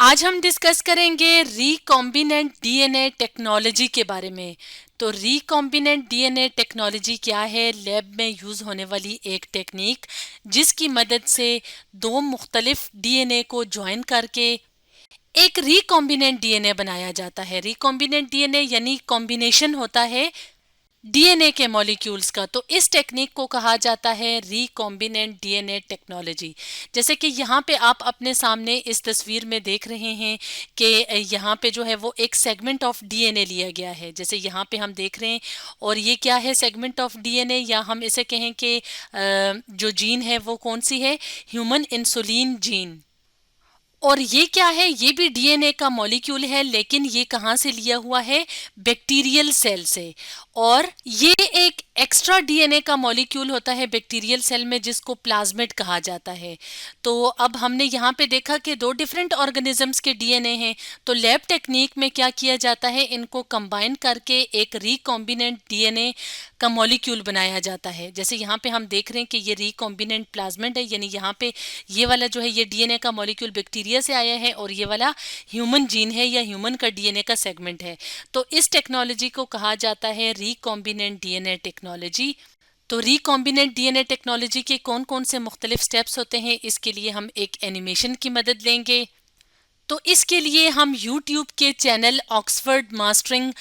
आज हम डिस्कस करेंगे रिकॉम्बिनेंट डीएनए टेक्नोलॉजी के बारे में। तो रिकॉम्बिनेंट डीएनए टेक्नोलॉजी क्या है? लैब में यूज़ होने वाली एक टेक्निक जिसकी मदद से दो मुख्तलिफ डीएनए को ज्वाइन करके एक रिकॉम्बिनेंट डीएनए बनाया जाता है। रिकॉम्बिनेंट डीएनए यानी कॉम्बिनेशन होता है डीएनए के मॉलिक्यूल्स का। तो इस टेक्निक को कहा जाता है रिकॉम्बिनेंट डीएनए टेक्नोलॉजी। जैसे कि यहाँ पे आप अपने सामने इस तस्वीर में देख रहे हैं कि यहाँ पे जो है वो एक सेगमेंट ऑफ डीएनए लिया गया है, जैसे यहाँ पे हम देख रहे हैं। और ये क्या है? सेगमेंट ऑफ डीएनए, या हम इसे कहें कि जो जीन है वो कौन सी है? Human insulin gene. और ये क्या है? ये भी डीएनए का मॉलिक्यूल है, लेकिन ये कहाँ से लिया हुआ है? बैक्टीरियल सेल से। और ये एक एक्स्ट्रा डीएनए का मॉलिक्यूल होता है बैक्टीरियल सेल में, जिसको प्लाज्मिड कहा जाता है। तो अब हमने यहाँ पे देखा कि दो डिफरेंट ऑर्गेनिजम्स के डीएनए हैं। तो लैब टेक्निक में क्या किया जाता है? इनको कंबाइन करके एक रिकॉम्बिनेंट डीएनए का मॉलिक्यूल बनाया जाता है। जैसे यहाँ पे हम देख रहे हैं कि ये रिकॉम्बिनेंट प्लाज्मिड है, यानी यहाँ पे ये वाला जो है ये डीएनए का मॉलिक्यूल बैक्टीरिया से आया है, और ये वाला ह्यूमन जीन है या ह्यूमन का डीएनए का सेगमेंट है। तो इस टेक्नोलॉजी को कहा जाता है रिकॉम्बिनेंट डीएनए टेक्नोलॉजी। तो रिकॉम्बिनेंट डीएनए टेक्नोलॉजी के कौन कौन से मुख्तलिफ स्टेप्स होते हैं, इसके लिए हम एक एनिमेशन की मदद लेंगे। तो इसके लिए हम यूट्यूब के चैनल ऑक्सफोर्ड मास्टरिंग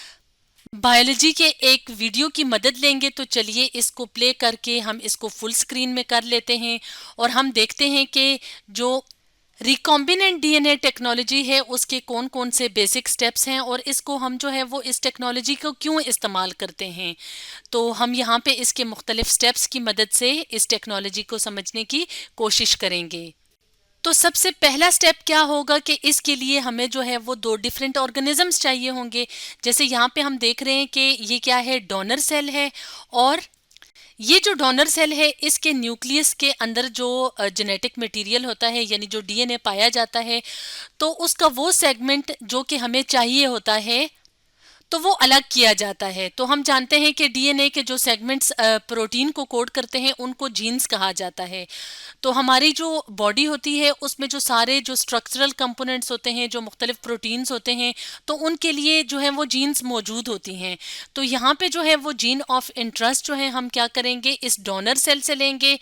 बायोलॉजी के एक वीडियो की मदद लेंगे। तो चलिए इसको प्ले करके हम इसको फुल स्क्रीन में कर लेते हैं, और हम देखते हैं कि जो रिकॉम्बिनेंट डीएनए टेक्नोलॉजी है उसके कौन कौन से बेसिक स्टेप्स हैं, और इसको हम जो है वो इस टेक्नोलॉजी को क्यों इस्तेमाल करते हैं। तो हम यहाँ पे इसके मुख्तलिफ स्टेप्स की मदद से इस टेक्नोलॉजी को समझने की कोशिश करेंगे। तो सबसे पहला स्टेप क्या होगा कि इसके लिए हमें जो है वो दो डिफरेंट ऑर्गेनिजम्स चाहिए होंगे। जैसे यहाँ पे हम देख रहे हैं कि ये क्या है? डोनर सेल है। और ये जो डोनर सेल है इसके न्यूक्लियस के अंदर जो जेनेटिक मटेरियल होता है, यानी जो डीएनए पाया जाता है, तो उसका वो सेगमेंट जो कि हमें चाहिए होता है तो वो अलग किया जाता है। तो हम जानते हैं कि डीएनए के जो सेगमेंट्स प्रोटीन को कोड करते हैं उनको जीन्स कहा जाता है। तो हमारी जो बॉडी होती है उसमें जो सारे जो स्ट्रक्चरल कंपोनेंट्स होते हैं, जो मुख्तलिफ प्रोटीन्स होते हैं, तो उनके लिए जो है वो जीन्स मौजूद होती हैं। तो यहाँ पे जो है वो जीन ऑफ इंटरेस्ट जो है हम क्या करेंगे? इस डोनर सेल से लेंगे।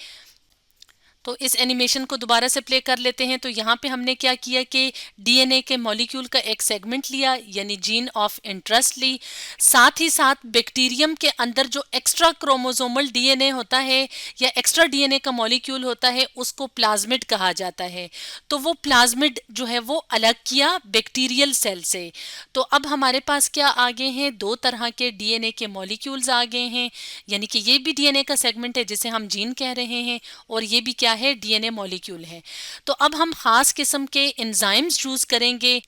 तो इस एनिमेशन को दोबारा से प्ले कर लेते हैं। तो यहाँ पे हमने क्या किया कि डीएनए के मॉलिक्यूल का एक सेगमेंट लिया, यानी जीन ऑफ इंटरेस्ट ली। साथ ही साथ बैक्टीरियम के अंदर जो एक्स्ट्रा क्रोमोसोमल डीएनए होता है या एक्स्ट्रा डीएनए का मॉलिक्यूल होता है उसको प्लाज्मिड कहा जाता है। तो वो प्लाज्मिड जो है वो अलग किया बैक्टीरियल सेल से। तो अब हमारे पास क्या आ गए हैं? दो तरह के डीएनए के मॉलिक्यूल्स आ गए हैं, यानी कि ये भी डीएनए का सेगमेंट है जिसे हम जीन कह रहे हैं, और ये भी क्या है? डीएनए मॉलिक्यूल है। तो अब हम खास किस्म के एंजाइम्स चूज करेंगे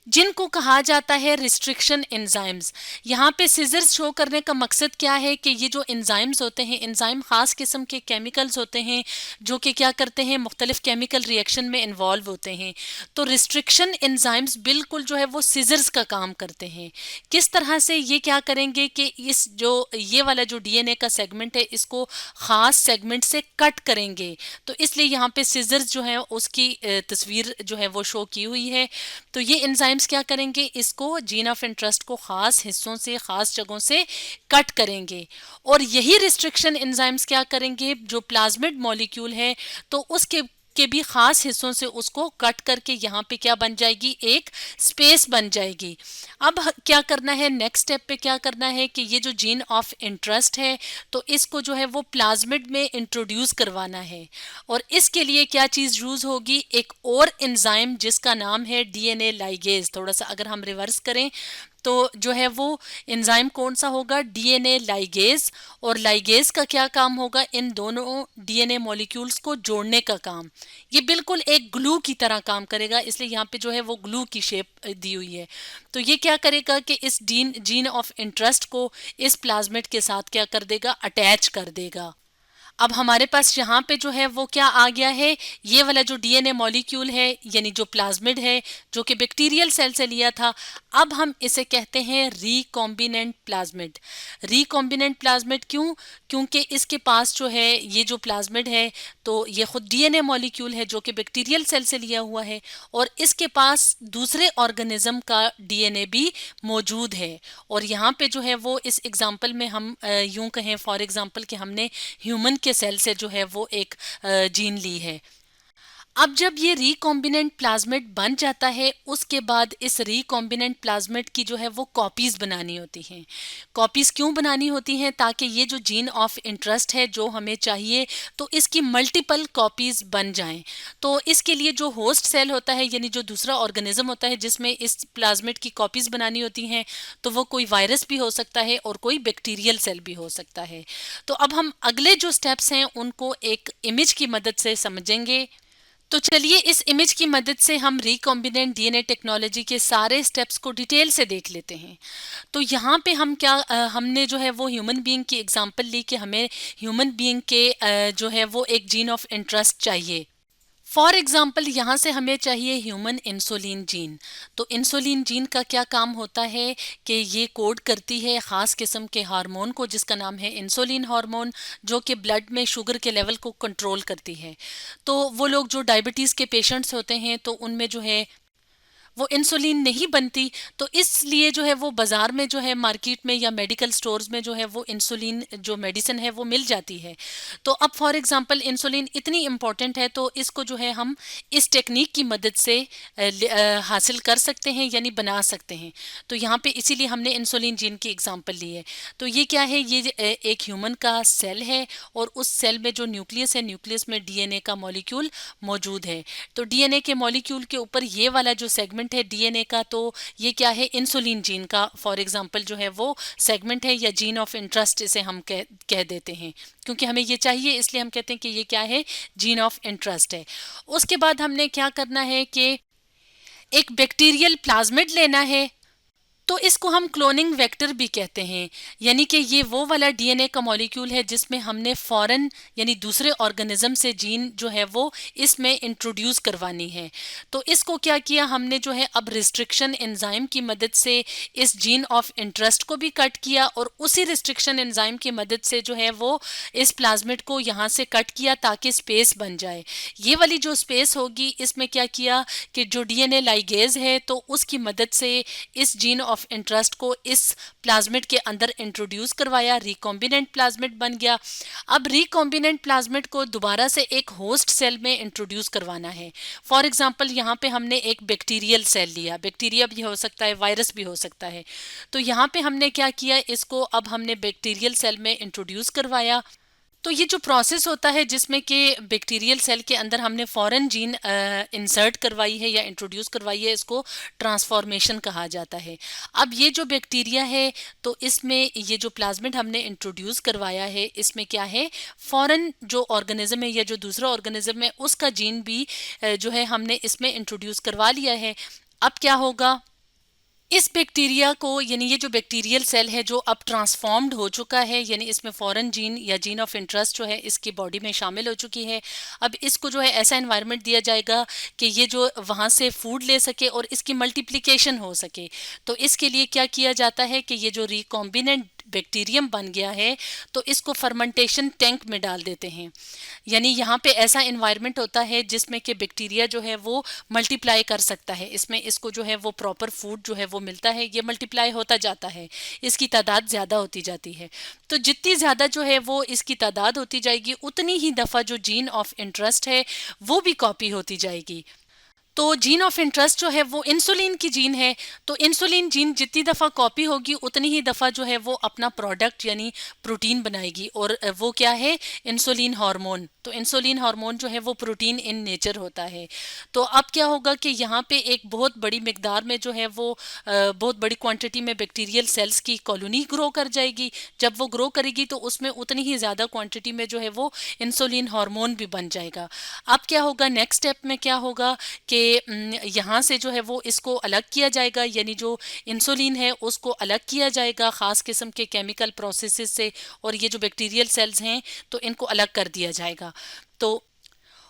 जिनको कहा जाता है रिस्ट्रिक्शन एंजाइम्स। यहाँ पे सिजर्स शो करने का मकसद क्या है कि ये जो एंजाइम्स होते हैं, एंजाइम खास किस्म के केमिकल्स होते हैं जो कि क्या करते हैं? मुख्तलिफ केमिकल रिएक्शन में इन्वॉल्व होते हैं। तो रिस्ट्रिक्शन एंजाइम्स बिल्कुल जो है वो सिजर्स का काम करते हैं। किस तरह से? ये क्या करेंगे कि इस जो ये वाला जो डीएनए का सेगमेंट है इसको खास सेगमेंट से कट करेंगे। तो इसलिए यहाँ पे सिजर्स जो है उसकी तस्वीर जो है वो शो की हुई है। तो ये एंजाइम्स क्या करेंगे? इसको जीन ऑफ इंटरेस्ट को खास हिस्सों से, खास जगहों से कट करेंगे। और यही रिस्ट्रिक्शन एंजाइम्स क्या करेंगे? जो प्लाज्मिड मॉलिक्यूल है तो उसके के भी खास हिस्सों से उसको कट करके यहाँ पे क्या बन जाएगी? एक स्पेस बन जाएगी। अब क्या करना है? नेक्स्ट स्टेप पे क्या करना है कि ये जो जीन ऑफ इंटरेस्ट है तो इसको जो है वो प्लाज्मिड में इंट्रोड्यूस करवाना है। और इसके लिए क्या चीज़ यूज़ होगी? एक और एंजाइम जिसका नाम है डीएनए लाइगेज। थोड़ा सा अगर हम रिवर्स करें तो जो है वो एंजाइम कौन सा होगा? DNA ligase. और लाइगेज का क्या काम होगा? इन दोनों डीएनए मॉलिक्यूल्स को जोड़ने का काम। ये बिल्कुल एक ग्लू की तरह काम करेगा, इसलिए यहाँ पे जो है वो ग्लू की शेप दी हुई है। तो ये क्या करेगा कि इस जीन ऑफ इंटरेस्ट को इस प्लाज्मिड के साथ क्या कर देगा? अटैच कर देगा। अब हमारे पास यहाँ पे जो है वो क्या आ गया है? ये वाला जो डीएनए मॉलिक्यूल है, यानी जो प्लाज्मिड है जो कि बैक्टीरियल सेल से लिया था, अब हम इसे कहते हैं रिकॉम्बिनेंट प्लाज्मिड। रिकॉम्बिनेंट प्लाज्मिड क्यों? क्योंकि इसके पास जो है ये जो प्लाज्मिड है तो ये खुद डीएनए मॉलिक्यूल है जो कि बैक्टीरियल सेल से लिया हुआ है, और इसके पास दूसरे ऑर्गेनिज्म का डीएनए भी मौजूद है। और यहाँ पे जो है वो इस एग्जांपल में हम यूं कहें फॉर एग्जांपल कि हमने ह्यूमन के सेल से जो है वो एक जीन ली है। अब जब ये रिकॉम्बिनेंट प्लाज्मिड बन जाता है उसके बाद इस रिकॉम्बिनेंट प्लाज्मिड की जो है वो कॉपीज बनानी होती हैं। कॉपीज क्यों बनानी होती हैं? ताकि ये जो जीन ऑफ इंटरेस्ट है जो हमें चाहिए तो इसकी मल्टीपल कॉपीज बन जाएं। तो इसके लिए जो होस्ट सेल होता है यानी जो दूसरा ऑर्गेनिज्म होता है जिसमें इस प्लाज्मिड की कॉपीज बनानी होती हैं, तो वो कोई वायरस भी हो सकता है और कोई बैक्टीरियल सेल भी हो सकता है। तो अब हम अगले जो स्टेप्स हैं उनको एक इमेज की मदद से समझेंगे। तो चलिए इस इमेज की मदद से हम रिकॉम्बिनेंट डीएनए टेक्नोलॉजी के सारे स्टेप्स को डिटेल से देख लेते हैं। तो यहाँ पे हम क्या हमने जो है वो ह्यूमन बीइंग की एग्जांपल ली कि हमें ह्यूमन बीइंग के जो है वो एक जीन ऑफ इंटरेस्ट चाहिए। फॉर एग्जाम्पल यहाँ से हमें चाहिए ह्यूमन इंसुलिन जीन। तो इंसुलिन जीन का क्या काम होता है कि ये कोड करती है ख़ास किस्म के हार्मोन को जिसका नाम है इंसुलिन हार्मोन, जो कि ब्लड में शुगर के लेवल को कंट्रोल करती है। तो वो लोग जो डायबिटीज़ के पेशेंट्स होते हैं तो उनमें जो है वो इंसुलिन नहीं बनती, तो इसलिए जो है वो बाज़ार में जो है मार्केट में या मेडिकल स्टोर्स में जो है वो इंसुलिन जो मेडिसिन है वो मिल जाती है। तो अब फॉर एग्जांपल इंसुलिन इतनी इम्पॉर्टेंट है तो इसको जो है हम इस टेक्निक की मदद से हासिल कर सकते हैं यानी बना सकते हैं। तो यहाँ पे इसीलिए हमने इंसुलिन जीन की एग्जांपल ली है। तो ये क्या है? ये एक ह्यूमन का सेल है और उस सेल में जो न्यूक्लियस है, न्यूक्लियस में डीएनए का मॉलिक्यूल मौजूद है। तो डीएनए के मॉलिक्यूल के ऊपर ये वाला जो सेगमेंट है डीएनए का, तो ये क्या है? इंसुलिन जीन का फॉर एग्जांपल जो है वो सेगमेंट है या जीन ऑफ इंटरेस्ट इसे हम कह देते हैं, क्योंकि हमें ये चाहिए इसलिए हम कहते हैं कि ये क्या है? जीन ऑफ इंटरेस्ट है। उसके बाद हमने क्या करना है कि एक बैक्टीरियल प्लाज्मिड लेना है। तो इसको हम क्लोनिंग वेक्टर भी कहते हैं, यानी कि ये वो वाला डीएनए का मॉलिक्यूल है जिसमें हमने फॉरेन यानी दूसरे ऑर्गेनिज्म से जीन जो है वो इसमें इंट्रोड्यूस करवानी है। तो इसको क्या किया हमने जो है अब रिस्ट्रिक्शन एंजाइम की मदद से इस जीन ऑफ इंटरेस्ट को भी कट किया और उसी रिस्ट्रिक्शन एंजाइम की मदद से जो है वो इस प्लाज्मिड को यहाँ से कट किया ताकि स्पेस बन जाए। ये वाली जो स्पेस होगी इसमें क्या किया कि जो डीएनए लाइगेज है तो उसकी मदद से इस जीन ऑफ इंटरेस्ट को इस प्लाज्मिड के अंदर इंट्रोड्यूस करवाया, रिकॉम्बिनेंट प्लाज्मिड बन गया। अब रिकॉम्बिनेंट प्लाज्मिड को दोबारा से एक होस्ट सेल में इंट्रोड्यूस करवाना है। फॉर एग्जांपल यहाँ पे हमने एक बैक्टीरियल सेल लिया, बैक्टीरिया भी हो सकता है, वायरस भी हो सकता है। तो यहाँ पे हमने क्या किया, इसको अब हमने बैक्टीरियल सेल में इंट्रोड्यूस करवाया। तो ये जो प्रोसेस होता है जिसमें कि बैक्टीरियल सेल के अंदर हमने फॉरेन जीन इंसर्ट करवाई है या इंट्रोड्यूस करवाई है, इसको ट्रांसफॉर्मेशन कहा जाता है। अब ये जो बैक्टीरिया है तो इसमें ये जो प्लाज्मिड हमने इंट्रोड्यूस करवाया है इसमें क्या है, फॉरेन जो ऑर्गेनिज्म है या जो दूसरा ऑर्गेनिज्म है उसका जीन भी जो है हमने इसमें इंट्रोड्यूस करवा लिया है। अब क्या होगा, इस बैक्टीरिया को यानी ये जो बैक्टीरियल सेल है जो अब ट्रांसफॉर्म्ड हो चुका है यानी इसमें फॉरेन जीन या जीन ऑफ इंटरेस्ट जो है इसकी बॉडी में शामिल हो चुकी है। अब इसको जो है ऐसा एनवायरनमेंट दिया जाएगा कि ये जो वहाँ से फूड ले सके और इसकी मल्टीप्लिकेशन हो सके। तो इसके लिए क्या किया जाता है कि ये जो रिकॉम्बिनेंट बैक्टीरियम बन गया है तो इसको फर्मेंटेशन टैंक में डाल देते हैं। यानी यहाँ पे ऐसा एनवायरनमेंट होता है जिसमें कि बैक्टीरिया जो है वो मल्टीप्लाई कर सकता है, इसमें इसको जो है वो प्रॉपर फूड जो है वो मिलता है, ये मल्टीप्लाई होता जाता है, इसकी तादाद ज़्यादा होती जाती है। तो जितनी ज़्यादा जो है वो इसकी तादाद होती जाएगी उतनी ही दफ़ा जो जीन ऑफ इंटरेस्ट है वो भी कॉपी होती जाएगी। तो जीन ऑफ इंटरेस्ट जो है वो इंसुलिन की जीन है, तो इंसुलिन जीन जितनी दफ़ा कॉपी होगी उतनी ही दफ़ा जो है वो अपना प्रोडक्ट यानी प्रोटीन बनाएगी, और वो क्या है, इंसुलिन हार्मोन। तो इंसुलिन हार्मोन जो है वो प्रोटीन इन नेचर होता है। तो अब क्या होगा कि यहाँ पे एक बहुत बड़ी मिकदार में जो है वो बहुत बड़ी क्वांटिटी में बैक्टीरियल सेल्स की कॉलोनी ग्रो कर जाएगी। जब वो ग्रो करेगी तो उसमें उतनी ही ज़्यादा क्वांटिटी में जो है वो इंसुलिन हार्मोन भी बन जाएगा। अब क्या होगा, नेक्स्ट स्टेप में क्या होगा कि यहाँ से जो है वो इसको अलग किया जाएगा, यानी जो इंसुलिन है उसको अलग किया जाएगा ख़ास किस्म के केमिकल प्रोसेसेस से, और ये जो बैक्टीरियल सेल्स हैं तो इनको अलग कर दिया जाएगा। तो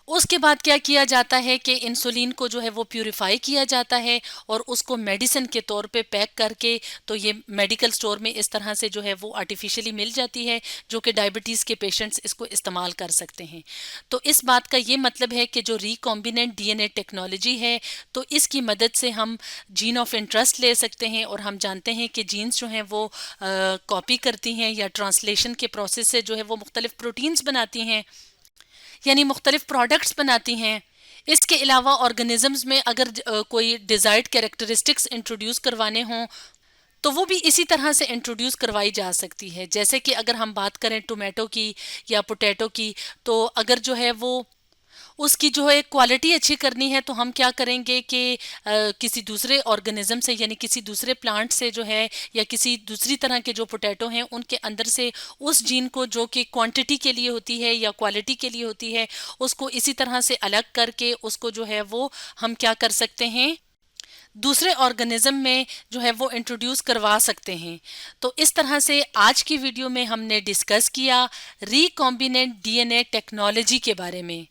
उसके बाद क्या किया जाता है कि इंसुलिन को जो है वो प्यूरिफाई किया जाता है और उसको मेडिसिन के तौर पे पैक करके, तो ये मेडिकल स्टोर में इस तरह से जो है वो आर्टिफिशियली मिल जाती है, जो कि डायबिटीज़ के पेशेंट्स इसको इस्तेमाल कर सकते हैं। तो इस बात का ये मतलब है कि जो रिकॉम्बिनेंट डीएनए टेक्नोलॉजी है, तो इसकी मदद से हम जीन ऑफ इंटरेस्ट ले सकते हैं, और हम जानते हैं कि जीन्स जो हैं वो कॉपी करती हैं या ट्रांसलेशन के प्रोसेस से जो है वो मुख्तलिफ प्रोटीन्स बनाती हैं, यानी मुख्तलिफ प्रोडक्ट्स बनाती हैं। इसके अलावा ऑर्गेनिजम्स में अगर कोई डिज़ायर्ड कैरेक्टरिस्टिक्स इंट्रोड्यूस करवाने हों, तो वो भी इसी तरह से इंट्रोड्यूस करवाई जा सकती है। जैसे कि अगर हम बात करें टोमेटो की या पोटैटो की, तो अगर जो है वो उसकी जो है क्वालिटी अच्छी करनी है, तो हम क्या करेंगे कि किसी दूसरे ऑर्गेनिज्म से, यानी किसी दूसरे प्लांट से जो है, या किसी दूसरी तरह के जो पोटैटो हैं उनके अंदर से उस जीन को जो कि क्वांटिटी के लिए होती है या क्वालिटी के लिए होती है, उसको इसी तरह से अलग करके उसको जो है वो हम क्या कर सकते हैं, दूसरे ऑर्गेनिज्म में जो है वो इंट्रोड्यूस करवा सकते हैं। तो इस तरह से आज की वीडियो में हमने डिस्कस किया रिकॉम्बिनेंट डीएनए टेक्नोलॉजी के बारे में।